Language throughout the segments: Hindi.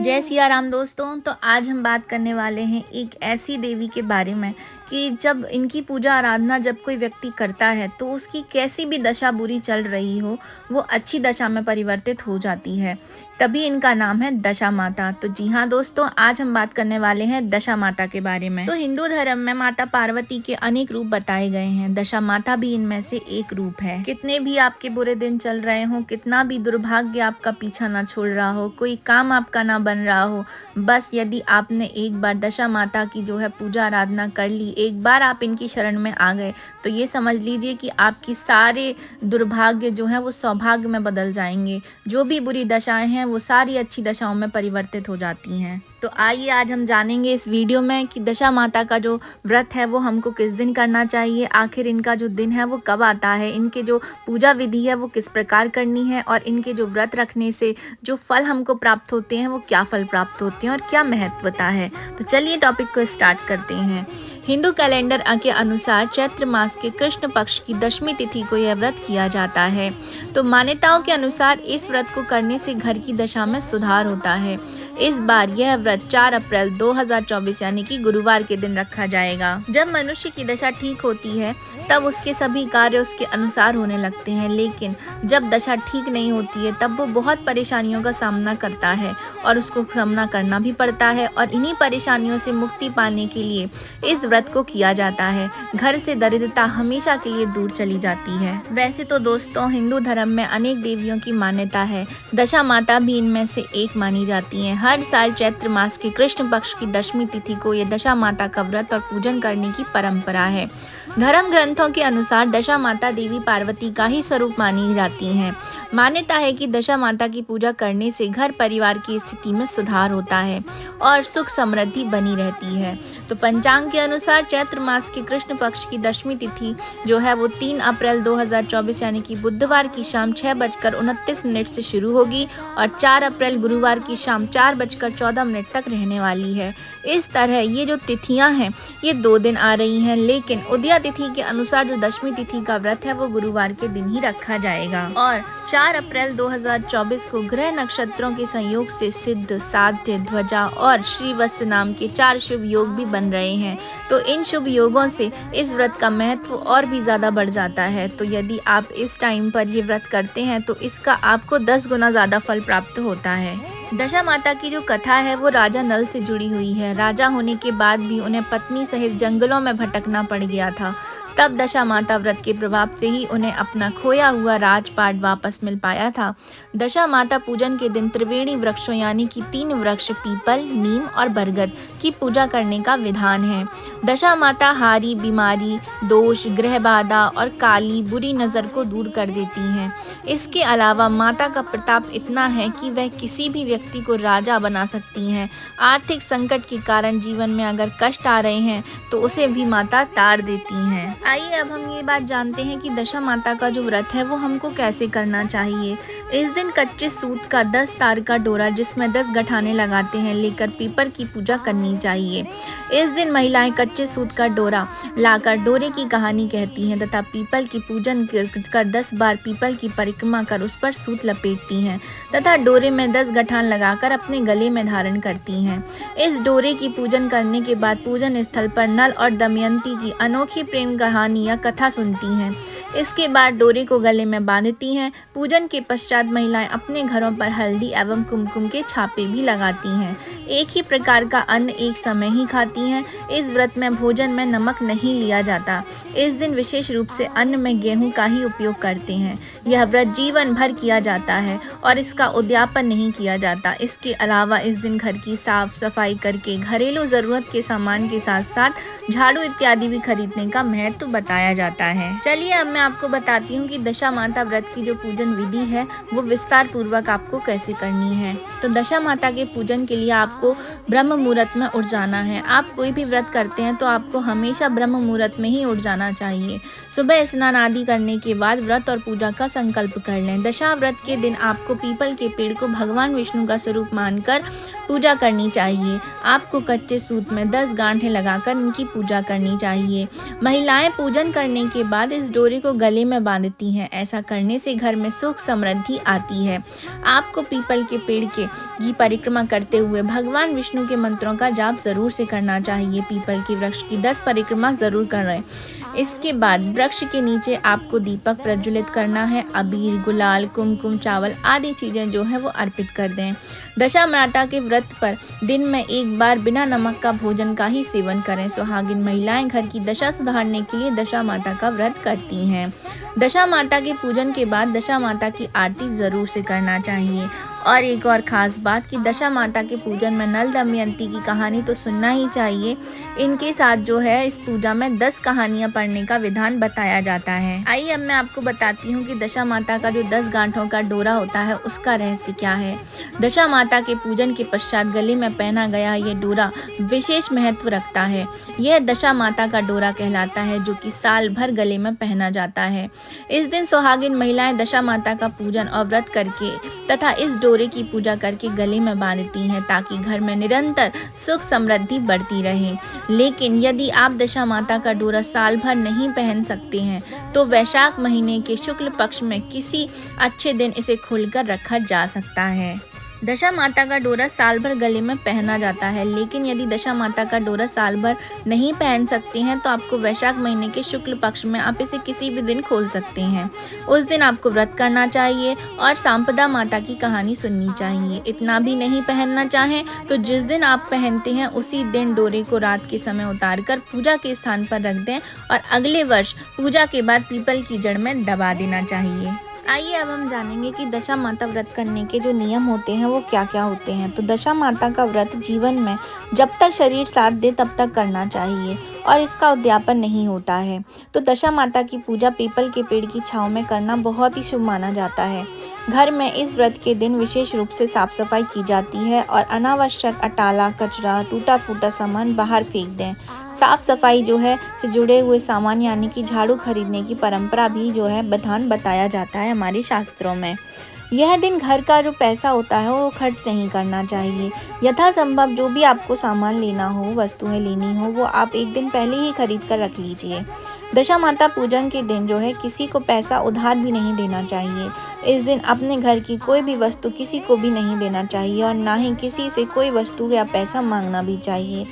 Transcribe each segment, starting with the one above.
जय सिया राम दोस्तों। तो आज हम बात करने वाले हैं एक ऐसी देवी के बारे में कि जब इनकी पूजा आराधना जब कोई व्यक्ति करता है तो उसकी कैसी भी दशा बुरी चल रही हो वो अच्छी दशा में परिवर्तित हो जाती है। तभी इनका नाम है दशा माता। तो जी हाँ दोस्तों, आज हम बात करने वाले हैं दशा माता के बारे में। तो हिंदू धर्म में माता पार्वती के अनेक रूप बताए गए हैं, दशा माता भी इनमें से एक रूप है। कितने भी आपके बुरे दिन चल रहे हो, कितना भी दुर्भाग्य आपका पीछा ना छोड़ रहा हो, कोई काम आपका ना बन रहा हो, बस यदि आपने एक बार दशा माता की जो है पूजा आराधना कर ली, एक बार आप इनकी शरण में आ गए तो ये समझ लीजिए कि आपकी सारे दुर्भाग्य जो है वो सौभाग्य में बदल जाएंगे। जो भी बुरी दशाएं हैं वो सारी अच्छी दशाओं में परिवर्तित हो जाती हैं। तो आइए आज हम जानेंगे इस वीडियो में कि दशा माता का जो व्रत है वो हमको किस दिन करना चाहिए, आखिर इनका जो दिन है वो कब आता है, इनके जो पूजा विधि है वो किस प्रकार करनी है और इनके जो व्रत रखने से जो फल हमको प्राप्त होते हैं वो क्या फल प्राप्त होते हैं और क्या महत्वता है। तो चलिए टॉपिक को स्टार्ट करते हैं। हिंदू कैलेंडर के अनुसार चैत्र मास के कृष्ण पक्ष की दशमी तिथि को यह व्रत किया जाता है। तो मान्यताओं के अनुसार इस व्रत को करने से घर की दशा में सुधार होता है। इस बार यह व्रत 4 अप्रैल 2024 यानी कि गुरुवार के दिन रखा जाएगा। जब मनुष्य की दशा ठीक होती है तब उसके सभी कार्य उसके अनुसार होने लगते हैं, लेकिन जब दशा ठीक नहीं होती है तब वो बहुत परेशानियों का सामना करता है और उसको सामना करना भी पड़ता है। और इन्हीं परेशानियों से मुक्ति पाने के लिए इस व्रत को किया जाता है। घर से दरिद्रता हमेशा के लिए दूर चली जाती है। वैसे तो दोस्तों हिंदू धर्म में अनेक देवियों की मान्यता है, दशा माता भी इनमें से एक मानी जाती है। हर साल चैत्र मास के कृष्ण पक्ष की दशमी तिथि को ये दशा माता का व्रत और पूजन करने की परंपरा है। धर्म ग्रंथों के अनुसार दशा माता देवी पार्वती का ही स्वरूप मानी जाती हैं। मान्यता है कि दशा माता की पूजा करने से घर परिवार की स्थिति में सुधार होता है और सुख समृद्धि बनी रहती है। तो पंचांग के अनुसार चैत्र मास के कृष्ण पक्ष की दशमी तिथि जो है वो 3 अप्रैल 2024 यानी कि बुधवार की शाम 6:29 से शुरू होगी और 4 अप्रैल गुरुवार की शाम 4:14 तक रहने वाली है। इस तरह ये जो तिथियां हैं ये 2 दिन आ रही हैं, लेकिन उदया तिथि के अनुसार जो दशमी तिथि का व्रत है वो गुरुवार के दिन ही रखा जाएगा। और 4 अप्रैल 2024 को ग्रह नक्षत्रों के संयोग से सिद्ध, साध्य, ध्वजा और श्रीवत्स नाम के 4 शुभ योग भी बन रहे हैं। तो इन शुभ योगों से इस व्रत का महत्व और भी ज्यादा बढ़ जाता है। तो यदि आप इस टाइम पर ये व्रत करते हैं तो इसका आपको 10 गुना ज्यादा फल प्राप्त होता है। दशा माता की जो कथा है वो राजा नल से जुड़ी हुई है। राजा होने के बाद भी उन्हें पत्नी सहित जंगलों में भटकना पड़ गया था। तब दशा माता व्रत के प्रभाव से ही उन्हें अपना खोया हुआ राजपाट वापस मिल पाया था। दशा माता पूजन के दिन त्रिवेणी वृक्षों यानी कि 3 वृक्ष पीपल, नीम और बरगद की पूजा करने का विधान है। दशा माता हारी, बीमारी, दोष, ग्रह बाधा और काली बुरी नजर को दूर कर देती हैं। इसके अलावा माता का प्रताप इतना है कि वह किसी भी व्यक्ति को राजा बना सकती हैं। आर्थिक संकट के कारण जीवन में अगर कष्ट आ रहे हैं तो उसे भी माता तार देती हैं। आइए अब हम ये बात जानते हैं कि दशा माता का जो व्रत है वो हमको कैसे करना चाहिए। इस दिन कच्चे सूत का 10 तार का डोरा जिसमें 10 गठाने लगाते हैं लेकर पीपल की पूजा करनी चाहिए। इस दिन महिलाएं कच्चे सूत का डोरा लाकर डोरे की कहानी कहती हैं तथा पीपल की पूजन कर 10 बार पीपल की परिक्रमा कर उस पर सूत लपेटती हैं तथा डोरे में 10 गठान लगाकर अपने गले में धारण करती हैं। इस डोरे की पूजन करने के बाद पूजन स्थल पर नल और दमयंती की अनोखी प्रेम कहानी या कथा सुनती हैं। इसके बाद डोरे को गले में बांधती हैं। पूजन के पश्चात महिलाएं अपने घरों पर हल्दी एवं कुमकुम के छापे भी लगाती हैं। एक ही प्रकार का अन्न एक समय ही खाती हैं। इस व्रत में भोजन में नमक नहीं लिया जाता। इस दिन विशेष रूप से अन्न में गेहूं का ही उपयोग करते हैं। यह व्रत जीवन भर किया जाता है और इसका उद्यापन नहीं किया जाता। इसके अलावा इस दिन घर की साफ सफाई करके घरेलू जरूरत के सामान के साथ साथ झाड़ू इत्यादि भी खरीदने का महत्व बताया जाता है। चलिए अब मैं आपको बताती हूँ कि दशा माता व्रत की जो पूजन विधि है वो विस्तार पूर्वक आपको कैसे करनी है। तो दशा माता के पूजन के लिए आपको ब्रह्म मुहूर्त में उठ जाना है। आप कोई भी व्रत करते हैं तो आपको हमेशा ब्रह्म मुहूर्त में ही उठ जाना चाहिए। सुबह स्नान आदि करने के बाद व्रत और पूजा का संकल्प कर लें। दशा व्रत के दिन आपको पीपल के पेड़ को भगवान विष्णु का स्वरूप मानकर पूजा करनी चाहिए। आपको कच्चे सूत में 10 गांठें लगाकर इनकी पूजा करनी चाहिए। महिलाएं पूजन करने के बाद इस डोरे को गले में बांधती हैं। ऐसा करने से घर में सुख समृद्धि आती है। आपको पीपल के पेड़ की परिक्रमा करते हुए भगवान विष्णु के मंत्रों का जाप जरूर से करना चाहिए। पीपल के वृक्ष की 10 परिक्रमा जरूर करें। इसके बाद वृक्ष के नीचे आपको दीपक प्रज्वलित करना है। अबीर, गुलाल, कुमकुम, चावल आदि चीजें जो है वो अर्पित कर दें। दशा माता के व्रत पर दिन में एक बार बिना नमक का भोजन का ही सेवन करें। सुहागिन महिलाएं घर की दशा सुधारने के लिए दशा माता का व्रत करती हैं। दशा माता के पूजन के बाद दशा माता की आरती जरूर से करना चाहिए। और एक और ख़ास बात कि दशा माता के पूजन में नल दमयंती की कहानी तो सुनना ही चाहिए। इनके साथ जो है इस पूजा में 10 कहानियाँ पढ़ने का विधान बताया जाता है। आइए अब मैं आपको बताती हूँ कि दशा माता का जो 10 गांठों का डोरा होता है उसका रहस्य क्या है। दशा माता के पूजन के पश्चात गले में पहना गया ये डोरा विशेष महत्व रखता है। यह दशा माता का डोरा कहलाता है जो कि साल भर गले में पहना जाता है। इस दिन सुहागिन महिलाएं दशा माता का पूजन और व्रत करके तथा इस डोरे की पूजा करके गले में बांधती हैं ताकि घर में निरंतर सुख समृद्धि बढ़ती रहे। लेकिन यदि आप दशा माता का डोरा साल भर नहीं पहन सकते हैं तो वैशाख महीने के शुक्ल पक्ष में किसी अच्छे दिन इसे खोलकर रखा जा सकता है। दशा माता का डोरा साल भर गले में पहना जाता है, लेकिन यदि दशा माता का डोरा साल भर नहीं पहन सकते हैं तो आपको वैशाख महीने के शुक्ल पक्ष में आप इसे किसी भी दिन खोल सकते हैं। उस दिन आपको व्रत करना चाहिए और सांपदा माता की कहानी सुननी चाहिए। इतना भी नहीं पहनना चाहें तो जिस दिन आप पहनते हैं उसी दिन डोरे को रात के समय उतार कर पूजा के स्थान पर रख दें और अगले वर्ष पूजा के बाद पीपल की जड़ में दबा देना चाहिए। आइए अब हम जानेंगे कि दशा माता व्रत करने के जो नियम होते हैं वो क्या क्या होते हैं। तो दशा माता का व्रत जीवन में जब तक शरीर साथ दे तब तक करना चाहिए और इसका उद्यापन नहीं होता है। तो दशा माता की पूजा पीपल के पेड़ की छांव में करना बहुत ही शुभ माना जाता है। घर में इस व्रत के दिन विशेष रूप से साफ सफाई की जाती है और अनावश्यक अटाला, कचरा, टूटा फूटा सामान बाहर फेंक दें। साफ सफाई जो है से जुड़े हुए सामान यानी कि झाड़ू खरीदने की परंपरा भी जो है विधान बताया जाता है हमारे शास्त्रों में। यह दिन घर का जो पैसा होता है वो खर्च नहीं करना चाहिए। यथासंभव जो भी आपको सामान लेना हो, वस्तुएं लेनी हो, वो आप एक दिन पहले ही खरीद कर रख लीजिए। दशा माता पूजन के दिन जो है किसी को पैसा उधार भी नहीं देना चाहिए। इस दिन अपने घर की कोई भी वस्तु किसी को भी नहीं देना चाहिए और ना ही किसी से कोई वस्तु या पैसा मांगना भी चाहिए।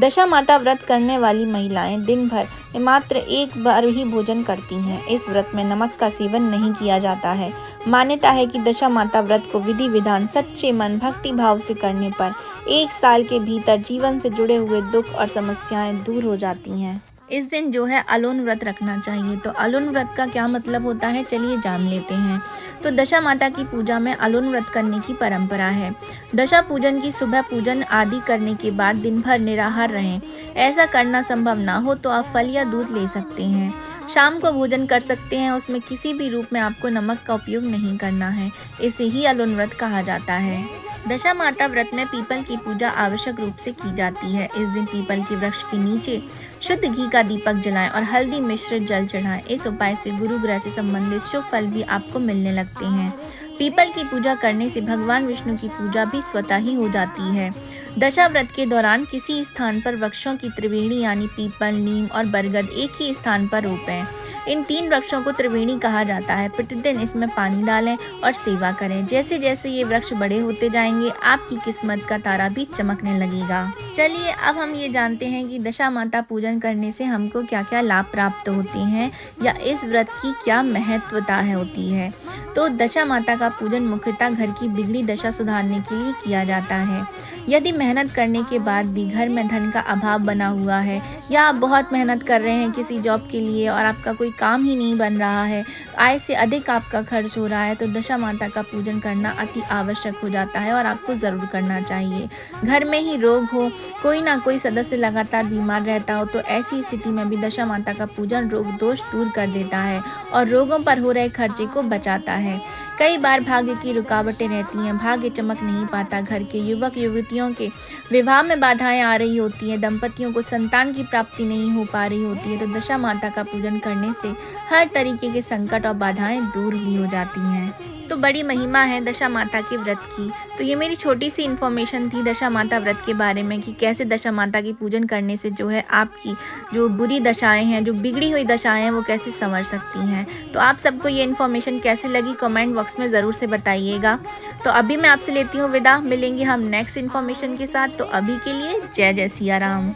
दशा माता व्रत करने वाली महिलाएं दिन भर मात्र एक बार ही भोजन करती हैं। इस व्रत में नमक का सेवन नहीं किया जाता है। मान्यता है कि दशा माता व्रत को विधि विधान सच्चे मन भक्ति भाव से करने पर 1 साल के भीतर जीवन से जुड़े हुए दुख और समस्याएं दूर हो जाती हैं। इस दिन जो है अलोन व्रत रखना चाहिए। तो अलोन व्रत का क्या मतलब होता है, चलिए जान लेते हैं। तो दशा माता की पूजा में अलोन व्रत करने की परंपरा है। दशा पूजन की सुबह पूजन आदि करने के बाद दिन भर निराहार रहें। ऐसा करना संभव ना हो तो आप फल या दूध ले सकते हैं। शाम को भोजन कर सकते हैं, उसमें किसी भी रूप में आपको नमक का उपयोग नहीं करना है। इसे ही अलोन व्रत कहा जाता है। दशा माता व्रत में पीपल की पूजा आवश्यक रूप से की जाती है। इस दिन पीपल के वृक्ष के नीचे शुद्ध घी का दीपक जलाएं और हल्दी मिश्रित जल चढ़ाएं। इस उपाय से गुरु ग्रह से संबंधित शुभ फल भी आपको मिलने लगते हैं। पीपल की पूजा करने से भगवान विष्णु की पूजा भी स्वतः ही हो जाती है। दशा व्रत के दौरान किसी स्थान पर वृक्षों की त्रिवेणी यानी पीपल, नीम और बरगद एक ही स्थान पर रोपें। इन 3 वृक्षों को त्रिवेणी कहा जाता है। प्रतिदिन इसमें पानी डालें और सेवा करें। जैसे जैसे ये वृक्ष बड़े होते जाएंगे आपकी किस्मत का तारा भी चमकने लगेगा। चलिए अब हम ये जानते हैं कि दशा माता पूजन करने से हमको क्या क्या लाभ प्राप्त होते हैं या इस व्रत की क्या महत्वता होती है। तो दशा माता का पूजन मुख्यतः घर की बिगड़ी दशा सुधारने के लिए किया जाता है। यदि मेहनत करने के बाद भी घर में धन का अभाव बना हुआ है या आप बहुत मेहनत कर रहे हैं किसी जॉब के लिए और आपका कोई काम ही नहीं बन रहा है, आय से अधिक आपका खर्च हो रहा है, तो दशा माता का पूजन करना अति आवश्यक हो जाता है और आपको ज़रूर करना चाहिए। घर में ही रोग हो, कोई ना कोई सदस्य लगातार बीमार रहता हो, तो ऐसी स्थिति में भी दशा माता का पूजन रोग दोष दूर कर देता है और रोगों पर हो रहे खर्चे को बचाता है। कई बार भाग्य की रुकावटें रहती हैं, भाग्य चमक नहीं पाता, घर के युवक युवतियों के विवाह में बाधाएं आ रही होती हैं, दंपतियों को संतान की प्राप्ति नहीं हो पा रही होती है, तो दशा माता का पूजन करने से हर तरीके के संकट और बाधाएं दूर भी हो जाती हैं। तो बड़ी महिमा है दशा माता के व्रत की। तो ये मेरी छोटी सी इन्फॉर्मेशन थी दशा माता व्रत के बारे में कि कैसे दशा माता की पूजन करने से जो है आपकी जो बुरी दशाएं हैं, जो बिगड़ी हुई दशाएं हैं, वो कैसे संवर सकती हैं। तो आप सबको ये इन्फॉर्मेशन कैसी लगी कमेंट बॉक्स में ज़रूर से बताइएगा। तो अभी मैं आपसे लेती हूँ विदा, मिलेंगे हम नेक्स्ट इन्फॉर्मेशन के साथ। तो अभी के लिए जय जय सिया राम।